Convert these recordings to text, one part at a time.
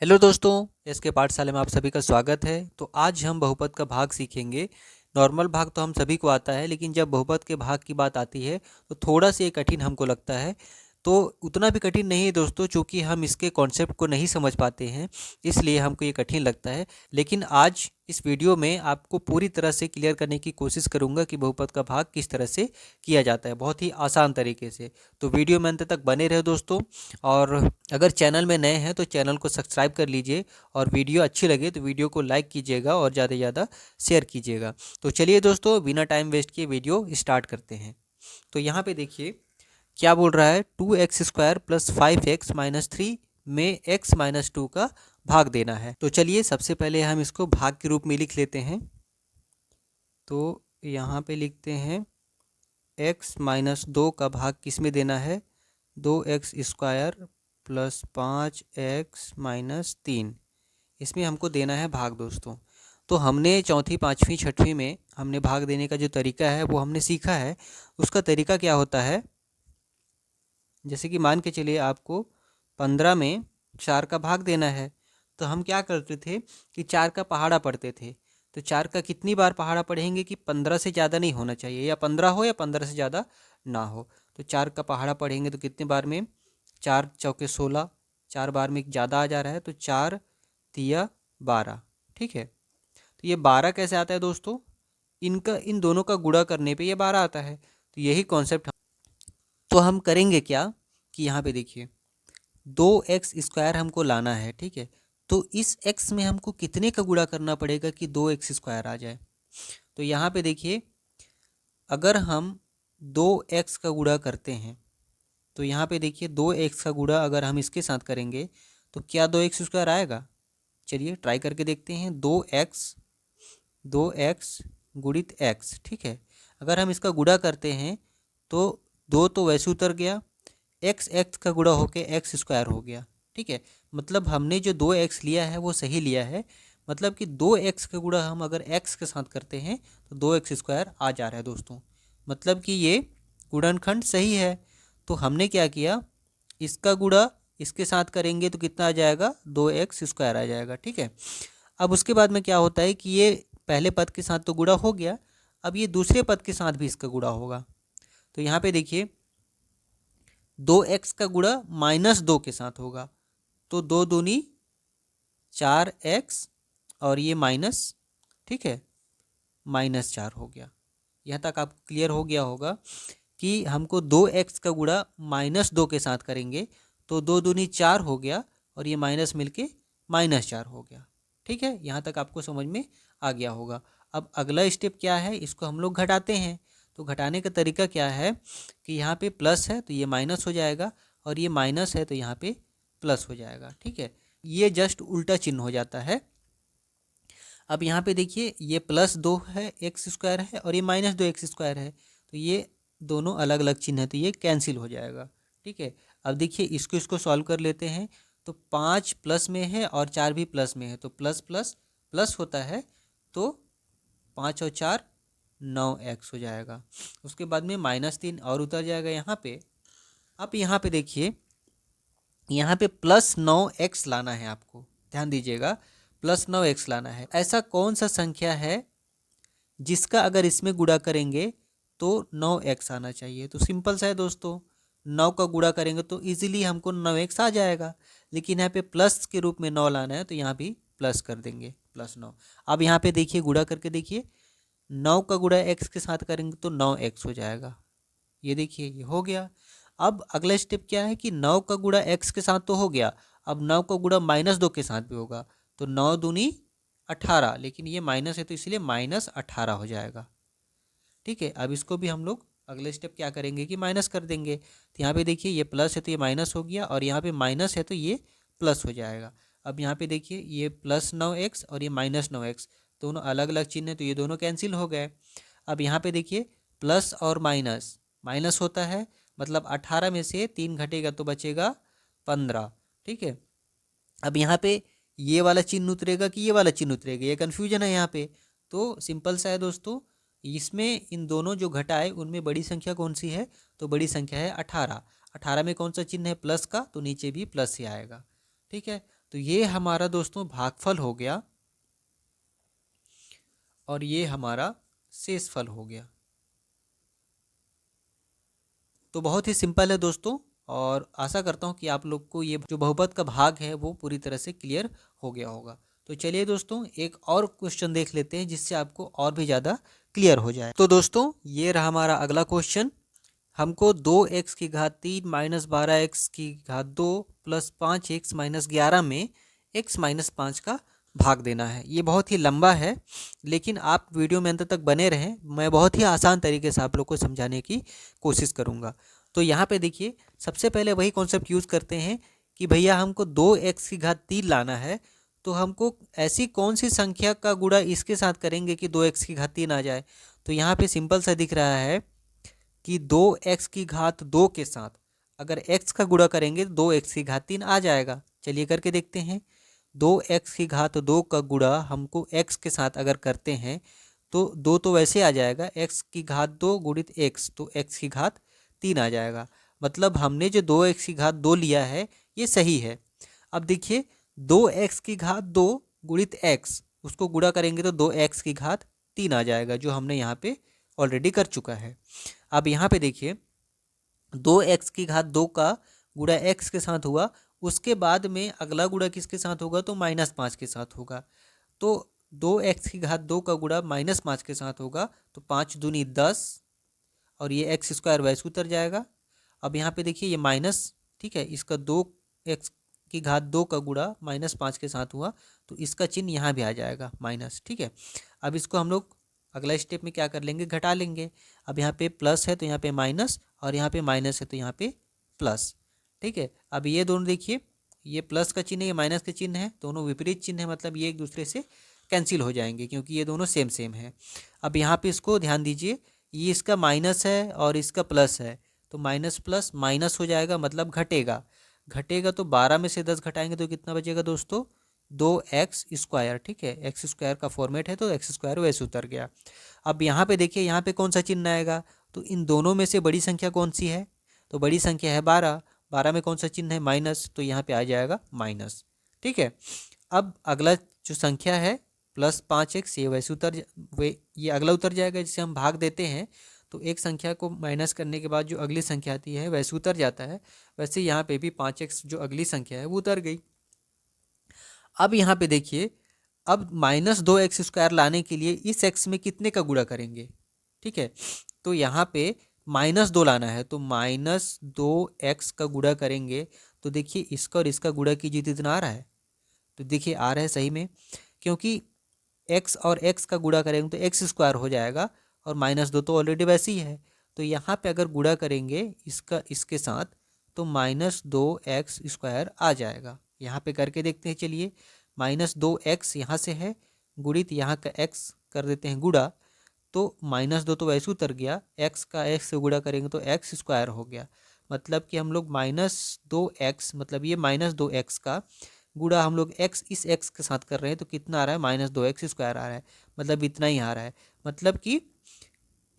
Hello दोस्तों, इसके पाठशाला में आप सभी का स्वागत है। तो आज हम बहुपद का भाग सीखेंगे। नॉर्मल भाग तो हम सभी को आता है, लेकिन जब बहुपद के भाग की बात आती है तो थोड़ा सा ये कठिन हमको लगता है। तो उतना भी कठिन नहीं है दोस्तों, चूँकि हम इसके कॉन्सेप्ट को नहीं समझ पाते हैं, इसलिए हमको ये कठिन लगता है। लेकिन आज इस वीडियो में आपको पूरी तरह से क्लियर करने की कोशिश करूँगा कि बहुपद का भाग किस तरह से किया जाता है, बहुत ही आसान तरीके से। तो वीडियो में अंत तक बने रहे दोस्तों। और अगर चैनल में नए हैं तो चैनल को सब्सक्राइब कर लीजिए, और वीडियो अच्छी लगे तो वीडियो को लाइक कीजिएगा और ज़्यादा से ज़्यादा शेयर कीजिएगा। तो चलिए दोस्तों, बिना टाइम वेस्ट किए वीडियो स्टार्ट करते हैं। तो यहाँ पे देखिए क्या बोल रहा है, 2x² + 5x - 3 में x - 2 का भाग देना है। तो चलिए सबसे पहले हम इसको भाग के रूप में लिख लेते हैं। तो यहाँ पे लिखते हैं x - 2 का भाग किस में देना है, 2x² + 5x - 3, इसमें हमको देना है भाग दोस्तों। तो हमने चौथी, पाँचवीं, छठवीं में हमने भाग देने का जो तरीका है वो हमने सीखा है। उसका तरीका क्या होता है, जैसे कि मान के चलिए आपको 15 में 4 का भाग देना है। तो हम क्या करते थे कि 4 का पहाड़ा पढ़ते थे। तो 4 का कितनी बार पहाड़ा पढ़ेंगे कि 15 से ज़्यादा नहीं होना चाहिए, या 15 हो या 15 से ज़्यादा ना हो। तो 4 का पहाड़ा पढ़ेंगे तो कितनी बार में, 4 चौके 16, 4 बार में ज़्यादा आ जा रहा है तो 4 तिया 12। ठीक है, तो ये 12 कैसे आता है दोस्तों, इन दोनों का गुणा करने पे ये 12 आता है। तो यही कॉन्सेप्ट। तो हम करेंगे क्या कि यहाँ पे देखिए 2x² हमको लाना है। ठीक है, तो इस x में हमको कितने का गुणा करना पड़ेगा कि 2x² आ जाए। तो यहाँ पे देखिए, अगर हम 2x का गुणा करते हैं तो यहाँ पे देखिए 2x का गुणा अगर हम इसके साथ करेंगे तो क्या 2x² आएगा। चलिए ट्राई करके देखते हैं। 2x गुणित x, ठीक है। अगर हम इसका गुणा करते हैं तो 2 तो वैसे उतर गया, x का गुणा होके x² हो गया। ठीक है, मतलब हमने जो 2x लिया है वो सही लिया है। मतलब कि 2x का गुणा हम अगर x के साथ करते हैं तो 2x² आ जा रहा है दोस्तों। मतलब कि ये गुणनखंड सही है। तो हमने क्या किया, इसका गुणा इसके साथ करेंगे तो कितना आ जाएगा, 2x² आ जाएगा। ठीक है, अब उसके बाद में क्या होता है कि ये पहले पद के साथ तो गुणा हो गया, अब ये दूसरे पद के साथ भी इसका गुणा होगा। तो यहाँ पे देखिए 2x का गुणा -2 के साथ होगा, तो 2 दूनी 4x, और ये माइनस, ठीक है, -4 हो गया। यहाँ तक आपको क्लियर हो गया होगा कि हमको 2x का गुणा -2 के साथ करेंगे तो 2 दूनी 4 हो गया, और ये माइनस मिलके -4 हो गया। ठीक है, यहाँ तक आपको समझ में आ गया होगा। अब अगला स्टेप क्या है, इसको हम लोग घटाते हैं। तो घटाने का तरीका क्या है कि यहाँ पे प्लस है तो ये माइनस हो जाएगा, और ये माइनस है तो यहाँ पे प्लस हो जाएगा। ठीक है, ये जस्ट उल्टा चिन्ह हो जाता है। अब यहाँ पे देखिए ये +2 है, x² है, और ये -2x² है, तो ये दोनों अलग अलग चिन्ह है तो ये कैंसिल हो जाएगा। ठीक है, अब देखिए इसको सॉल्व कर लेते हैं। तो 5 प्लस में है और 4 भी प्लस में है, तो प्लस प्लस प्लस होता है, तो 5 और 4 9x हो जाएगा। उसके बाद में -3 और उतर जाएगा यहाँ पे। अब यहाँ पे देखिए, यहाँ पे +9x लाना है आपको, ध्यान दीजिएगा, +9x लाना है। ऐसा कौन सा संख्या है जिसका अगर इसमें गुणा करेंगे तो 9x आना चाहिए। तो सिंपल सा है दोस्तों, 9 का गुणा करेंगे तो इजीली हमको 9x आ जाएगा। लेकिन यहाँ पे प्लस के रूप में 9 लाना है तो यहाँ भी प्लस कर देंगे, +9। अब यहाँ पे देखिए गुणा करके देखिए, 9 का गुणा x के साथ करेंगे तो 9x हो जाएगा। ये देखिए ये हो गया। अब अगला स्टेप क्या है कि 9 का गुणा x के साथ तो हो गया, अब 9 का गुणा -2 के साथ भी होगा। तो 9 दूनी 18, लेकिन ये माइनस है तो इसलिए -18 हो जाएगा। ठीक है, अब इसको भी हम लोग अगले स्टेप क्या करेंगे कि माइनस कर देंगे। तो यहाँ पे देखिए ये प्लस है तो ये माइनस हो गया, और यहाँ पे माइनस है तो ये प्लस हो जाएगा। अब यहाँ पे देखिए ये +9x और ये -9x, दोनों अलग अलग चिन्ह है तो ये दोनों कैंसिल हो गए। अब यहाँ पे देखिए प्लस और माइनस, माइनस होता है, मतलब 18 में से 3 घटेगा तो बचेगा 15। ठीक है, अब यहाँ पे ये वाला चिन्ह उतरेगा कि ये वाला चिन्ह उतरेगा, ये कन्फ्यूजन है यहाँ पे। तो सिंपल सा है दोस्तों, इसमें इन दोनों जो घटाए उनमें बड़ी संख्या कौन सी है, तो बड़ी संख्या है 18। 18 में कौन सा चिन्ह है, प्लस का, तो नीचे भी प्लस ही आएगा। ठीक है, तो ये हमारा दोस्तों भागफल हो गया और ये हमारा शेषफल हो गया। तो बहुत ही सिंपल है दोस्तों, और आशा करता हूँ कि आप लोग को ये जो बहुपद का भाग है वो पूरी तरह से क्लियर हो गया होगा। तो चलिए दोस्तों एक और क्वेश्चन देख लेते हैं जिससे आपको और भी ज़्यादा क्लियर हो जाए। तो दोस्तों ये रहा हमारा अगला क्वेश्चन। हमको 2x की घात 3 माइनस 12x की घात 2 प्लस 5x माइनस 11 में x माइनस 5 का भाग देना है। ये बहुत ही लंबा है, लेकिन आप वीडियो में अंत तक बने रहें, मैं बहुत ही आसान तरीके से आप लोग को समझाने की कोशिश करूँगा। तो यहाँ पे देखिए, सबसे पहले वही कॉन्सेप्ट यूज़ करते हैं कि भैया हमको 2x की घात 3 लाना है, तो हमको ऐसी कौन सी संख्या का गुणा इसके साथ करेंगे कि 2x की घात 3 आ जाए। तो यहाँ पे सिंपल सा दिख रहा है कि 2x की घात 2 के साथ अगर x का गुणा करेंगे तो 2x की घात 3 आ जाएगा। चलिए करके देखते हैं। 2x की घात 2 का गुणा हमको x के साथ अगर करते हैं तो 2 तो वैसे आ जाएगा, x की घात 2 गुणित x, तो x की घात 3 आ जाएगा। मतलब हमने जो 2x की घात 2 लिया है ये सही है। अब देखिए 2x की घात 2 गुणित x, उसको गुणा करेंगे तो 2x की घात 3 आ जाएगा, जो हमने यहाँ पे ऑलरेडी कर चुका है। अब यहाँ पे देखिए 2x की घात 2 का गुणा x के साथ हुआ, उसके बाद में अगला गुणा किसके साथ होगा तो -5 के साथ होगा। तो 2x की घात 2 का गुणा -5 के साथ होगा, तो 5 दूनी 10 और ये x स्क्वायर वैसे उतर जाएगा। अब यहाँ पे देखिए ये माइनस, ठीक है, इसका 2x की घात 2 का गुणा -5 के साथ हुआ, तो इसका चिन्ह यहाँ भी आ जाएगा माइनस, ठीक है। अब इसको हम लोग अगला स्टेप में क्या कर लेंगे, घटा लेंगे। अब यहाँ पे प्लस है तो यहाँ पे माइनस, और यहाँ पे माइनस है तो यहाँ पे प्लस, ठीक है। अब ये दोनों देखिए, ये प्लस का चिन्ह है, ये माइनस का चिन्ह है, दोनों विपरीत चिन्ह है, मतलब ये एक दूसरे से कैंसिल हो जाएंगे क्योंकि ये दोनों सेम सेम है। अब यहाँ पे इसको ध्यान दीजिए, ये इसका माइनस है और इसका प्लस है, तो माइनस प्लस माइनस हो जाएगा, मतलब घटेगा। घटेगा तो 12 में से 10 घटाएंगे तो कितना बचेगा दोस्तों, 2x स्क्वायर, ठीक है। एक्स स्क्वायर का फॉर्मेट है तो एक्स स्क्वायर वैसे उतर गया। अब यहाँ पे देखिए, यहाँ पे कौन सा चिन्ह आएगा, तो इन दोनों में से बड़ी संख्या कौन सी है, तो बड़ी संख्या है 12। 12 में कौन सा चिन्ह है, माइनस, तो यहाँ पे आ जाएगा माइनस, ठीक है। अब अगला जो संख्या है +5x, ये वैसे ये अगला उतर जाएगा, जिसे हम भाग देते हैं तो एक संख्या को माइनस करने के बाद जो अगली संख्या आती है वैसे उतर जाता है। वैसे यहाँ पे भी 5x जो अगली संख्या है वो उतर गई। अब यहाँ पे देखिए, अब -2x स्क्वायर लाने के लिए इस x में कितने का गुणा करेंगे, ठीक है। तो यहाँ पे -2 लाना है, तो -2x का गुणा करेंगे, तो देखिए इसका और इसका गुणा कीजिए तो इतना आ रहा है, तो देखिए आ रहा है सही में, क्योंकि x और x का गुणा करेंगे तो x स्क्वायर हो जाएगा, और -2 तो ऑलरेडी वैसे ही है। तो यहाँ पे अगर गुणा करेंगे इसका इसके साथ तो -2x स्क्वायर आ जाएगा। यहाँ पे करके देखते हैं, चलिए। -2x यहाँ से है, गुणित यहाँ का x कर देते हैं गुणा, तो -2 तो वैसे उतर गया, x का x से गुणा करेंगे तो x स्क्वायर हो गया। मतलब कि हम लोग -2x, मतलब ये -2x का गुणा हम लोग इस x के साथ कर रहे हैं, तो कितना आ रहा है, -2x स्क्वायर आ रहा है, मतलब इतना ही आ रहा है। मतलब कि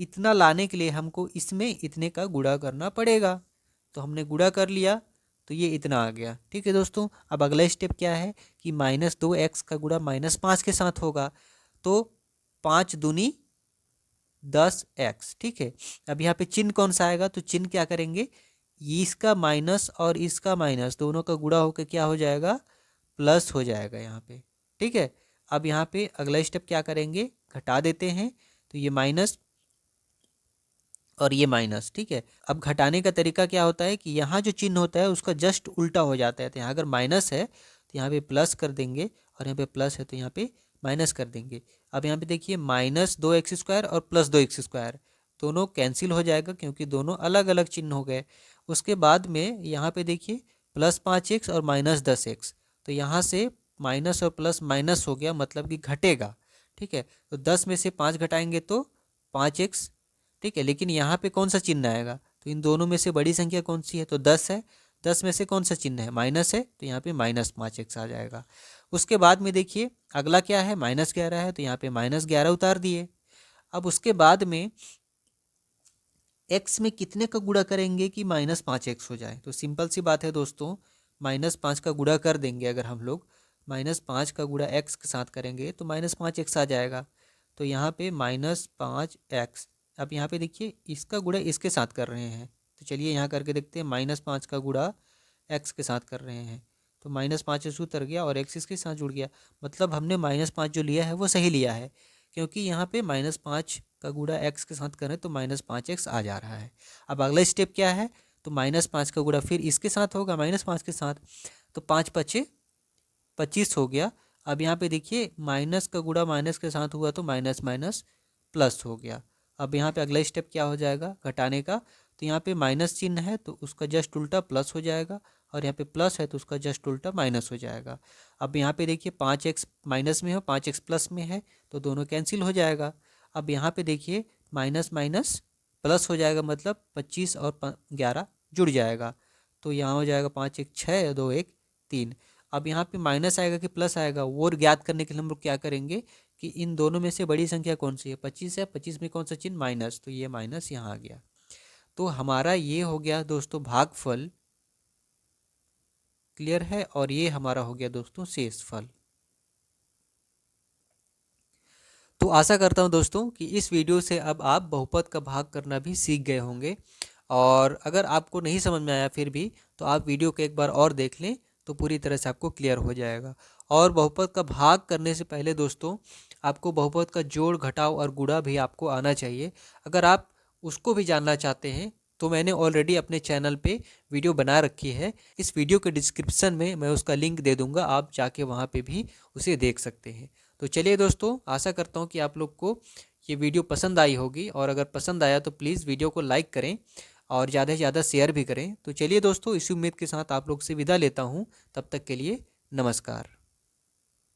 इतना लाने के लिए हमको इसमें इतने का गुणा करना पड़ेगा, तो हमने गुणा कर लिया तो ये इतना आ गया, ठीक है दोस्तों। अब अगला स्टेप क्या है कि -2x का गुणा -5 के साथ होगा, तो 5 दूनी 10x, ठीक है। अब यहाँ पे चिन्ह कौन सा आएगा, तो चिन्ह क्या करेंगे, इसका माइनस और इसका माइनस दोनों का गुणा होकर क्या हो जाएगा, प्लस हो जाएगा यहाँ पे, ठीक है। अब यहाँ पे अगला स्टेप क्या करेंगे, घटा देते हैं, तो ये माइनस और ये माइनस, ठीक है। अब घटाने का तरीका क्या होता है कि यहाँ जो चिन्ह होता है उसका जस्ट उल्टा हो जाता है। तो यहाँ अगर माइनस है तो यहाँ पे प्लस कर देंगे, और यहाँ पे प्लस है तो यहाँ पे माइनस कर देंगे। अब यहाँ पे देखिए -2x स्क्वायर और +2x स्क्वायर दोनों कैंसिल हो जाएगा, क्योंकि दोनों अलग अलग चिन्ह हो गए। उसके बाद में यहाँ पे देखिए +5x और -10x, तो यहाँ से माइनस और प्लस माइनस हो गया, मतलब कि घटेगा, ठीक है। तो 10 में से 5 घटाएंगे तो 5x, ठीक है। लेकिन यहाँ पे कौन सा चिन्ह आएगा, तो इन दोनों में से बड़ी संख्या कौन सी है, तो 10 है। 10 में से कौन सा चिन्ह है, माइनस है, तो यहाँ पे -5x आ जाएगा। उसके बाद में देखिए अगला क्या है, -11 है, तो यहाँ पे -11 उतार दिए। अब उसके बाद में x में कितने का गुणा करेंगे कि -5x हो जाए, तो सिंपल सी बात है दोस्तों, -5 का गुणा कर देंगे, अगर हम लोग -5 का गुणा x के साथ करेंगे तो -5x आ जाएगा। तो यहाँ पे -5x, अब यहाँ पे देखिए इसका गुणा इसके साथ कर रहे हैं, तो चलिए यहाँ करके देखते हैं। -5 का गुणा x के साथ कर रहे हैं तो -5 से उतर गया और x इसके साथ जुड़ गया, मतलब हमने -5 जो लिया है वो सही लिया है, क्योंकि यहाँ पे -5 का गुणा x के साथ करें तो -5x आ जा रहा है। अब अगला स्टेप क्या है, तो -5 का गुणा फिर इसके साथ होगा -5 के साथ, तो 5 × 5 = 25 हो गया। अब यहाँ पे देखिए माइनस का गुणा माइनस के साथ हुआ तो माइनस माइनस प्लस हो गया। अब यहाँ पे अगला स्टेप क्या हो जाएगा घटाने का, तो यहाँ पे माइनस चिन्ह है तो उसका जस्ट उल्टा प्लस हो जाएगा, और यहाँ पे प्लस है तो उसका जस्ट उल्टा माइनस हो जाएगा। अब यहाँ पे देखिए 5x माइनस में हो 5x प्लस में है तो दोनों कैंसिल हो जाएगा। अब यहाँ पे देखिए माइनस माइनस प्लस हो जाएगा, मतलब 25 और 11 जुड़ जाएगा, तो यहाँ हो जाएगा 5 × 1 = 6, 2 × 1 = 3। अब यहाँ पे माइनस आएगा कि प्लस आएगा वो ज्ञात करने के लिए हम लोग क्या करेंगे कि इन दोनों में से बड़ी संख्या कौन सी है, 25 है, 25 में कौन सा चिन्ह माइनस, तो ये माइनस यहाँ आ गया। तो हमारा ये हो गया दोस्तों भागफल, क्लियर है, और ये हमारा हो गया दोस्तों शेषफल। तो आशा करता हूँ दोस्तों कि इस वीडियो से अब आप बहुपद का भाग करना भी सीख गए होंगे, और अगर आपको नहीं समझ में आया फिर भी तो आप वीडियो को एक बार और देख लें तो पूरी तरह से आपको क्लियर हो जाएगा। और बहुपद का भाग करने से पहले दोस्तों आपको बहुपद का जोड़ घटाव और गुणा भी आपको आना चाहिए। अगर आप उसको भी जानना चाहते हैं तो मैंने ऑलरेडी अपने चैनल पे वीडियो बना रखी है, इस वीडियो के डिस्क्रिप्शन में मैं उसका लिंक दे दूंगा, आप जाके वहाँ पे भी उसे देख सकते हैं। तो चलिए दोस्तों, आशा करता हूँ कि आप लोग को ये वीडियो पसंद आई होगी, और अगर पसंद आया तो प्लीज़ वीडियो को लाइक करें और ज़्यादा से ज़्यादा शेयर भी करें। तो चलिए दोस्तों, इसी उम्मीद के साथ आप लोग से विदा लेता हूँ, तब तक के लिए नमस्कार।